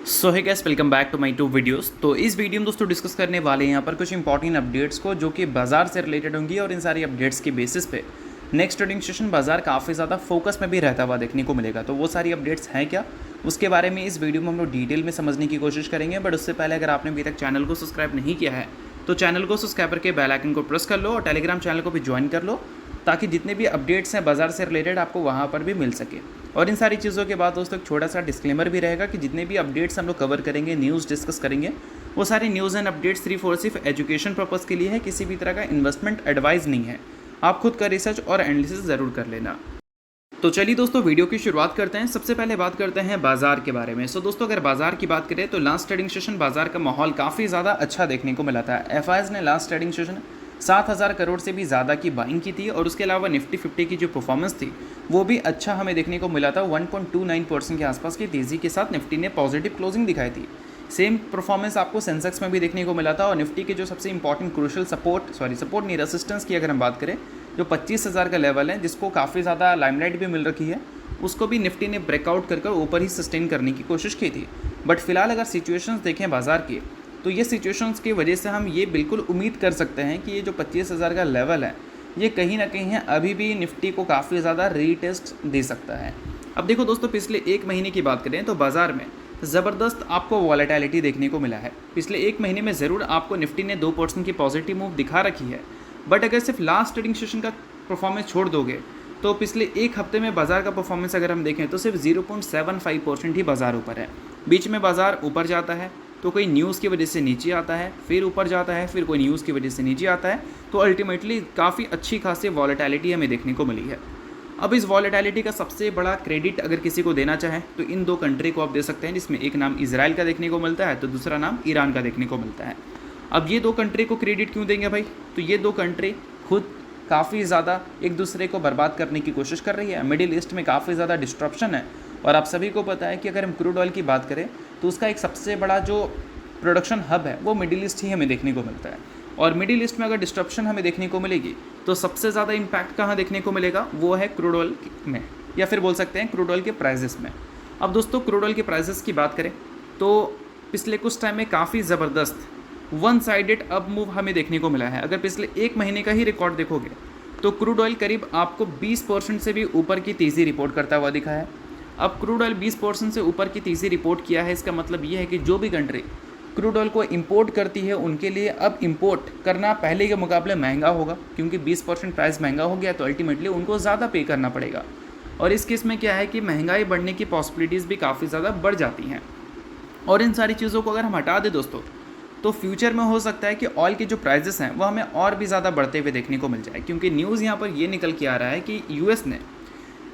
So hi guys, welcome back to my two videos. तो इस video में दोस्तों डिस्कस करने वाले हैं यहाँ पर कुछ इंपॉर्टेंट अपडेट्स को जो कि बाजार से रिलेटेड होंगी और इन सारी अपडेट्स के बेसिस पे नेक्स्ट ट्रेडिंग सेशन बाजार काफ़ी ज़्यादा फोकस में भी रहता हुआ देखने को मिलेगा। तो वो सारी अपडेट्स हैं क्या, उसके बारे में इस वीडियो में हम लोग डिटेल में समझने की कोशिश करेंगे। बट उससे पहले अगर आपने अभी तक चैनल को सब्सक्राइब नहीं किया है तो चैनल को सब्सक्राइब करके बेल आइकन को प्रेस कर लो और टेलीग्राम चैनल को भी ज्वाइन कर लो, ताकि जितने भी अपडेट्स हैं बाजार से रिलेटेड आपको वहाँ पर भी मिल सके। और इन सारी चीज़ों के बाद दोस्तों एक छोटा सा डिस्क्लेमर भी रहेगा कि जितने भी अपडेट्स हम लोग कवर करेंगे, न्यूज़ डिस्कस करेंगे, वो सारी न्यूज़ एंड अपडेट्स सिर्फ एजुकेशन पर्पज़ के लिए है, किसी भी तरह का इन्वेस्टमेंट एडवाइस नहीं है। आप खुद का रिसर्च और एनालिसिस ज़रूर कर लेना। तो चलिए दोस्तों वीडियो की शुरुआत करते हैं। सबसे पहले बात करते हैं बाजार के बारे में। दोस्तों अगर बाजार की बात करें तो लास्ट ट्रेडिंग सेशन बाजार का माहौल काफ़ी ज़्यादा अच्छा देखने को मिला था। एफआईएस ने लास्ट ट्रेडिंग सेशन 7,000 करोड़ से भी ज़्यादा की बाइंग की थी और उसके अलावा निफ्टी 50 की जो परफॉर्मेंस थी वो भी अच्छा हमें देखने को मिला था। 1.29% के आसपास की तेज़ी के साथ निफ्टी ने पॉजिटिव क्लोजिंग दिखाई थी। सेम परफॉर्मेंस आपको सेंसेक्स में भी देखने को मिला था और निफ्टी के जो सबसे इंपॉर्टेंट क्रूशल सपोर्ट नहीं, रेसिस्टेंस की अगर हम बात करें, जो 25,000 का लेवल है जिसको काफ़ी ज़्यादा लाइमलाइट भी मिल रखी है, उसको भी निफ्टी ने ब्रेकआउट कर ऊपर ही सस्टेन करने की कोशिश की थी। बट फिलहाल अगर सिचुएशंस देखें बाजार की, तो ये सिचुएशंस की वजह से हम ये बिल्कुल उम्मीद कर सकते हैं कि ये जो 25,000 का लेवल है ये कहीं ना कहीं है अभी भी निफ्टी को काफ़ी ज़्यादा रीटेस्ट दे सकता है। अब देखो दोस्तों, पिछले एक महीने की बात करें तो बाज़ार में ज़बरदस्त आपको वॉलेटिलिटी देखने को मिला है। पिछले एक महीने में ज़रूर आपको निफ्टी ने 2% की पॉजिटिव मूव दिखा रखी है, बट अगर सिर्फ लास्ट ट्रेडिंग सेशन का परफॉर्मेंस छोड़ दोगे तो पिछले एक हफ्ते में बाजार का परफॉर्मेंस अगर हम देखें तो सिर्फ 0.75% ही बाजार ऊपर है। बीच में बाजार ऊपर जाता है तो कोई न्यूज़ की वजह से नीचे आता है, फिर ऊपर जाता है, फिर कोई न्यूज़ की वजह से नीचे आता है। तो अल्टीमेटली काफ़ी अच्छी खासी वॉलेटिलिटी हमें देखने को मिली है। अब इस वॉलेटिलिटी का सबसे बड़ा क्रेडिट अगर किसी को देना चाहे तो इन दो कंट्री को आप दे सकते हैं, जिसमें एक नाम इजराइल का देखने को मिलता है तो दूसरा नाम ईरान का देखने को मिलता है। अब ये दो कंट्री को क्रेडिट क्यों देंगे भाई? तो ये दो कंट्री खुद काफ़ी ज़्यादा एक दूसरे को बर्बाद करने की कोशिश कर रही है। मिडिल ईस्ट में काफ़ी ज़्यादा डिस्ट्रप्शन है और आप सभी को पता है कि अगर हम क्रूड ऑयल की बात करें तो उसका एक सबसे बड़ा जो प्रोडक्शन हब है वो मिडिल ईस्ट ही हमें देखने को मिलता है। और मिडिल ईस्ट में अगर डिस्ट्रप्शन हमें देखने को मिलेगी तो सबसे ज़्यादा इम्पैक्ट कहाँ देखने को मिलेगा? वो है क्रूड ऑयल में, या फिर बोल सकते हैं क्रूड ऑयल के प्राइजेस में। अब दोस्तों क्रूड ऑयल के प्राइजेस की बात करें तो पिछले कुछ टाइम में काफ़ी ज़बरदस्त वन साइडेड अप मूव हमें देखने को मिला है। अगर पिछले एक महीने का ही रिकॉर्ड देखोगे तो क्रूड ऑयल करीब आपको 20% से भी ऊपर की तेज़ी रिपोर्ट करता हुआ दिखा है। अब क्रूड ऑयल 20% से ऊपर की तेज़ी रिपोर्ट किया है, इसका मतलब ये है कि जो भी कंट्री क्रूड ऑयल को इंपोर्ट करती है उनके लिए अब इंपोर्ट करना पहले के मुकाबले महंगा होगा, क्योंकि 20% प्राइस महंगा हो गया तो अल्टीमेटली उनको ज़्यादा पे करना पड़ेगा। और इस केस में क्या है कि महंगाई बढ़ने की पॉसिबिलिटीज़ भी काफ़ी ज़्यादा बढ़ जाती हैं। और इन सारी चीज़ों को अगर हम हटा दें दोस्तों तो फ्यूचर में हो सकता है कि ऑयल के जो प्राइजेस हैं वो हमें और भी ज़्यादा बढ़ते हुए देखने को मिल जाए, क्योंकि न्यूज़ यहाँ पर ये निकल के आ रहा है कि यूएस ने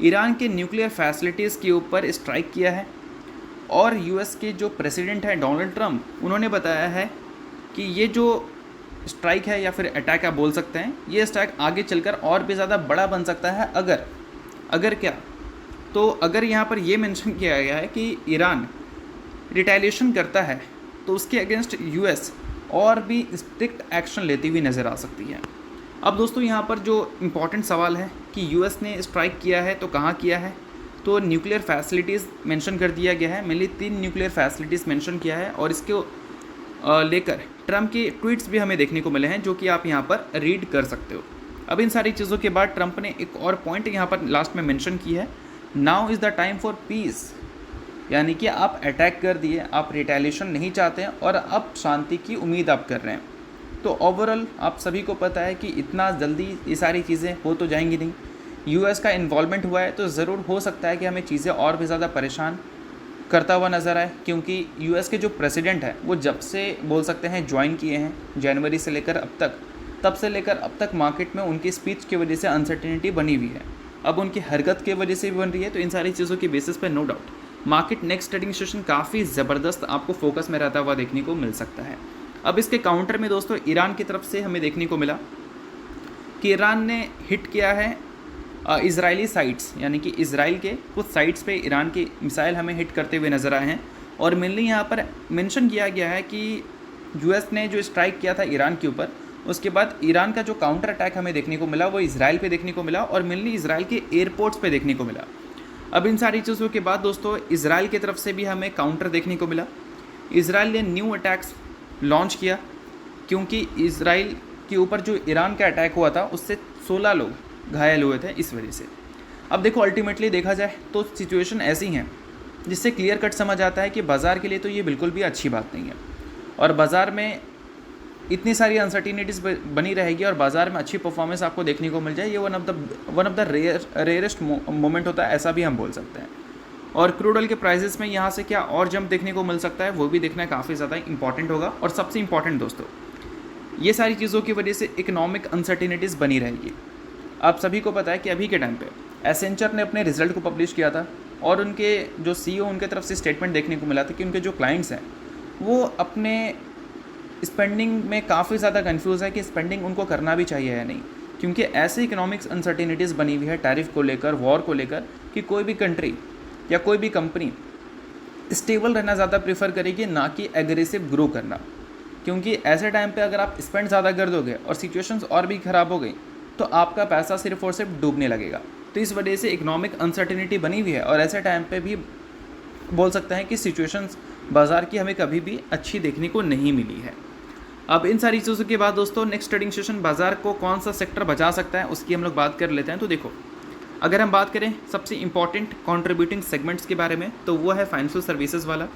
ईरान के न्यूक्लियर फैसिलिटीज़ के ऊपर स्ट्राइक किया है। और यूएस के जो प्रेसिडेंट हैं डोनाल्ड ट्रंप, उन्होंने बताया है कि ये जो स्ट्राइक है या फिर अटैक आप बोल सकते हैं, ये स्ट्राइक आगे चलकर और भी ज़्यादा बड़ा बन सकता है। अगर क्या, तो अगर यहाँ पर ये मेंशन किया गया है कि ईरान रिटेलिएशन करता है तो उसके अगेंस्ट यूएस और भी स्ट्रिक्ट एक्शन लेती हुई नज़र आ सकती है। अब दोस्तों यहाँ पर जो इम्पॉर्टेंट सवाल है कि यूएस ने स्ट्राइक किया है तो कहाँ किया है, तो न्यूक्लियर फैसिलिटीज़ मेंशन कर दिया गया है। मेनली 3 न्यूक्लियर फैसिलिटीज़ मेंशन किया है और इसको लेकर ट्रंप के ट्वीट्स भी हमें देखने को मिले हैं, जो कि आप यहाँ पर रीड कर सकते हो। अब इन सारी चीज़ों के बाद ट्रंप ने एक और पॉइंट यहाँ पर लास्ट में मेंशन की है, now is the time for piece, यानी कि आप अटैक कर दिए, आप रिटेलिएशन नहीं चाहते हैं और अब शांति की उम्मीद आप कर रहे हैं। तो ओवरऑल आप सभी को पता है कि इतना जल्दी ये सारी चीज़ें हो तो जाएंगी नहीं। यूएस का इन्वॉल्वमेंट हुआ है तो ज़रूर हो सकता है कि हमें चीज़ें और भी ज़्यादा परेशान करता हुआ नज़र आए, क्योंकि यूएस के जो प्रेसिडेंट हैं वो जब से बोल सकते हैं ज्वाइन किए हैं जनवरी से लेकर अब तक, तब से लेकर अब तक मार्केट में उनकी स्पीच की वजह से अनसर्टेनिटी बनी हुई है, अब उनकी हरकत की वजह से भी बन रही है। तो इन सारी चीज़ों के बेसिस पे no doubt market next trading session काफ़ी ज़बरदस्त आपको फोकस में रहता हुआ देखने को मिल सकता है। अब इसके काउंटर में दोस्तों ईरान की तरफ से हमें देखने को मिला कि ईरान ने हिट किया है इजरायली साइट्स, यानी कि इसराइल के कुछ साइट्स पे ईरान की मिसाइल हमें हिट करते हुए नज़र आए हैं। और मेनली यहाँ पर मेंशन किया गया है कि यूएस ने जो स्ट्राइक किया था ईरान के ऊपर, उसके बाद ईरान का जो काउंटर अटैक हमें देखने को मिला वो इसराइल पे देखने को मिला और मेनली इसराइल के एयरपोर्ट्स पे देखने को मिला। अब इन सारी चीज़ों के बाद दोस्तों इजराइल की तरफ से भी हमें काउंटर देखने को मिला। इजराइल ने न्यू अटैक्स लॉन्च किया, क्योंकि इजराइल के ऊपर जो ईरान का अटैक हुआ था उससे 16 लोग घायल हुए थे इस वजह से। अब देखो अल्टीमेटली देखा जाए तो सिचुएशन ऐसी हैं जिससे क्लियर कट समझ आता है कि बाज़ार के लिए तो ये बिल्कुल भी अच्छी बात नहीं है, और बाज़ार में इतनी सारी अनसर्टिनिटीज़ बनी रहेगी और बाज़ार में अच्छी परफॉर्मेंस आपको देखने को मिल जाए, ये one of the rarest moment होता है, ऐसा भी हम बोल सकते हैं। और क्रूड ऑयल के प्राइसेस में यहाँ से क्या और जंप देखने को मिल सकता है वो भी देखना काफ़ी ज़्यादा इंपॉर्टेंट होगा। और सबसे इंपॉर्टेंट दोस्तों, ये सारी चीज़ों की वजह से इकोनॉमिक अनसर्टिनिटीज़ बनी रहेगी। आप सभी को पता है कि अभी के टाइम पे एसेंचर ने अपने रिजल्ट को पब्लिश किया था और उनके जो CEO उनके तरफ से स्टेटमेंट देखने को मिला था कि उनके जो क्लाइंट्स हैं वो अपने स्पेंडिंग में काफ़ी ज़्यादा कंफ्यूज है कि स्पेंडिंग उनको करना भी चाहिए या नहीं, क्योंकि ऐसे इकोनॉमिक्स अनसर्टिनिटीज़ बनी हुई है टैरिफ को लेकर, वॉर को लेकर, कि कोई भी कंट्री या कोई भी कंपनी स्टेबल रहना ज़्यादा प्रेफर करेगी, ना कि एग्रेसिव ग्रो करना। क्योंकि ऐसे टाइम पे अगर आप स्पेंड ज़्यादा कर दोगे और सिचुएशंस और भी ख़राब हो गई तो आपका पैसा सिर्फ और सिर्फ डूबने लगेगा। तो इस वजह से इकोनॉमिक अनसर्टिनिटी बनी हुई है और ऐसे टाइम पे भी बोल सकते हैं कि सिचुएशंस बाज़ार की हमें कभी भी अच्छी देखने को नहीं मिली है। अब इन सारी चीज़ों के बाद दोस्तों नेक्स्ट ट्रेडिंग सेशन बाज़ार को कौन सा सेक्टर बचा सकता है उसकी हम लोग बात कर लेते हैं। तो देखो, अगर हम बात करें सबसे इंपॉर्टेंट कंट्रीब्यूटिंग सेगमेंट्स के बारे में तो वो है फाइनेंशियल सर्विसेज वाला,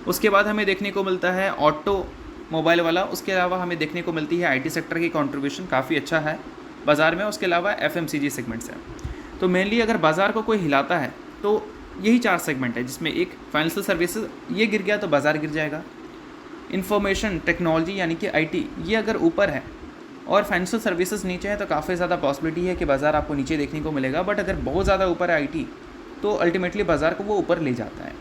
उसके बाद हमें देखने को मिलता है ऑटो मोबाइल वाला, उसके अलावा हमें देखने को मिलती है IT सेक्टर की कंट्रीब्यूशन काफ़ी अच्छा है बाज़ार में, उसके अलावा FMCG सेगमेंट्स हैं। तो मेनली अगर बाज़ार को कोई हिलाता है तो यही 4 सेगमेंट है, जिसमें एक फाइनेंशियल सर्विसेज, ये गिर गया तो बाज़ार गिर जाएगा। इंफॉर्मेशन टेक्नोलॉजी यानी कि IT, ये अगर ऊपर है और फाइनेंशियल सर्विसेज नीचे है तो काफ़ी ज़्यादा पॉसिबिलिटी है कि बाज़ार आपको नीचे देखने को मिलेगा। बट अगर बहुत ज़्यादा ऊपर है IT तो अल्टीमेटली बाज़ार को वो ऊपर ले जाता है।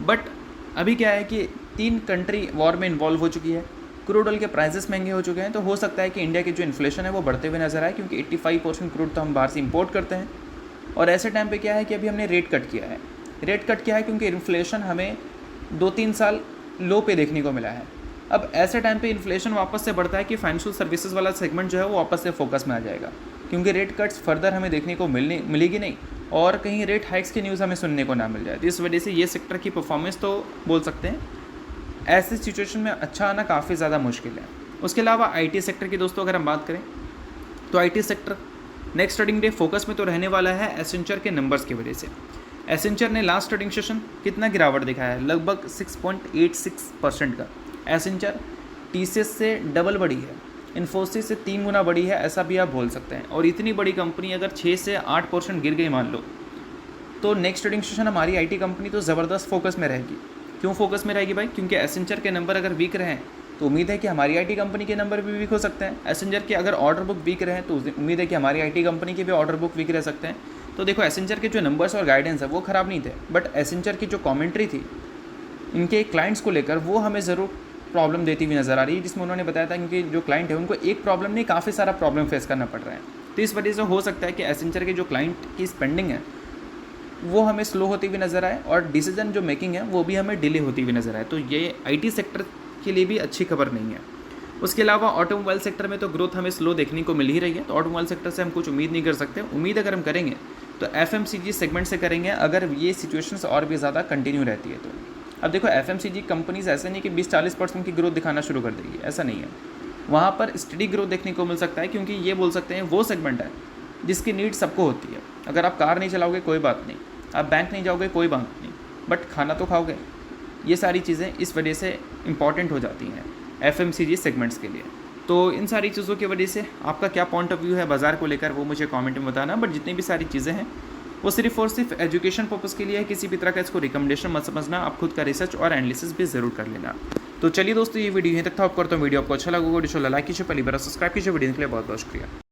बट अभी क्या है कि 3 कंट्री वॉर में इन्वॉल्व हो चुकी है, क्रूड ऑयल के प्राइसेस महंगे हो चुके हैं, तो हो सकता है कि इंडिया की जो इन्फ्लेशन है वो बढ़ते हुए नजर आए, क्योंकि 85% क्रूड तो हम बाहर से इंपोर्ट करते हैं। और ऐसे टाइम पे क्या है कि अभी हमने रेट कट किया है। रेट कट किया है क्योंकि इन्फ्लेशन हमें 2-3 साल लो पे देखने को मिला है। अब ऐसे टाइम पे इन्फ्लेशन वापस से बढ़ता है कि फाइनेंशियल सर्विसेज वाला सेगमेंट जो है वो वापस से फोकस में आ जाएगा, क्योंकि रेट कट्स फर्दर हमें देखने को मिलेगी नहीं और कहीं रेट हाइक्स की न्यूज़ हमें सुनने को ना मिल जाए। तो इस वजह से ये सेक्टर की परफॉर्मेंस तो बोल सकते हैं ऐसे सिचुएशन में अच्छा आना काफ़ी ज़्यादा मुश्किल है। उसके अलावा IT सेक्टर की दोस्तों अगर हम बात करें तो IT sector next trading day focus में तो रहने वाला है एसेंचर के नंबर्स की वजह से। एसेंचर ने लास्ट ट्रेडिंग सेशन कितना गिरावट दिखाया है, लगभग 6.86% का। एसेंचर TCS से डबल बड़ी है, इन्फोसिस से 3 गुना बड़ी है, ऐसा भी आप बोल सकते हैं। और इतनी बड़ी कंपनी अगर 6 से 8% गिर गई मान लो, तो नेक्स्ट ट्रेडिंग सेशन हमारी IT कंपनी तो ज़बरदस्त फोकस में रहेगी। क्यों फोकस में रहेगी भाई? क्योंकि एसेंचर के नंबर अगर वीक रहें तो उम्मीद है कि हमारी IT कंपनी के नंबर भी वीक हो सकते हैं। एसेंचर के अगर ऑर्डर बुक वीक रहें तो उम्मीद है कि हमारी IT कंपनी के भी ऑर्डर बुक वीक रह सकते हैं। तो देखो, एसेंचर के जो नंबर्स और गाइडेंस है वो ख़राब नहीं थे, बट एसेंचर की जो कॉमेंट्री थी इनके क्लाइंट्स को लेकर वो हमें ज़रूर प्रॉब्लम देती हुई नज़र आ रही है, जिसमें उन्होंने बताया था क्योंकि जो क्लाइंट है उनको एक प्रॉब्लम नहीं काफ़ी सारा प्रॉब्लम फेस करना पड़ रहा है। तो इस वजह से हो सकता है कि एसेंचर के जो क्लाइंट की स्पेंडिंग है वो हमें स्लो होती हुई नज़र आए और डिसीजन जो मेकिंग है वो भी हमें डिले होती हुई नज़र आए। तो ये IT सेक्टर के लिए भी अच्छी खबर नहीं है। उसके अलावा ऑटोमोबाइल सेक्टर में तो ग्रोथ हमें स्लो देखने को मिल ही रही है, तो ऑटोमोबाइल सेक्टर से हम कुछ उम्मीद नहीं कर सकते। उम्मीद अगर हम करेंगे तो FMCG सेगमेंट से करेंगे, अगर ये सिचुएशंस और भी ज़्यादा कंटिन्यू रहती है तो। अब देखो, FMCG कंपनीज ऐसे नहीं कि 20-40% की ग्रोथ दिखाना शुरू कर देगी, ऐसा नहीं है। वहाँ पर स्टडी ग्रोथ देखने को मिल सकता है, क्योंकि ये बोल सकते हैं वो सेगमेंट है जिसकी नीड सबको होती है। अगर आप कार नहीं चलाओगे कोई बात नहीं, आप बैंक नहीं जाओगे कोई बात नहीं, बट खाना तो खाओगे। ये सारी चीज़ें इस वजह से इम्पॉर्टेंट हो जाती हैं FMCG सेगमेंट्स के लिए। तो इन सारी चीज़ों की वजह से आपका क्या पॉइंट ऑफ व्यू है बाज़ार को लेकर वो मुझे कमेंट में बताना। बट जितनी भी सारी चीज़ें हैं वो सिर्फ और सिर्फ एजुकेशन पर्पज़ के लिए है, किसी भी तरह का इसको रिकमेंडेशन मत समझना। आप खुद का रिसर्च और एनालिसिस भी ज़रूर कर लेना। तो चलिए दोस्तों, ये वीडियो यहीं तक था। आप करता हूँ, वीडियो आपको अच्छा लगा, वीडियो लाइक कीजिए, पहली बार सब्सक्राइब कीजिए। वीडियो के लिए बहुत बहुत शुक्रिया।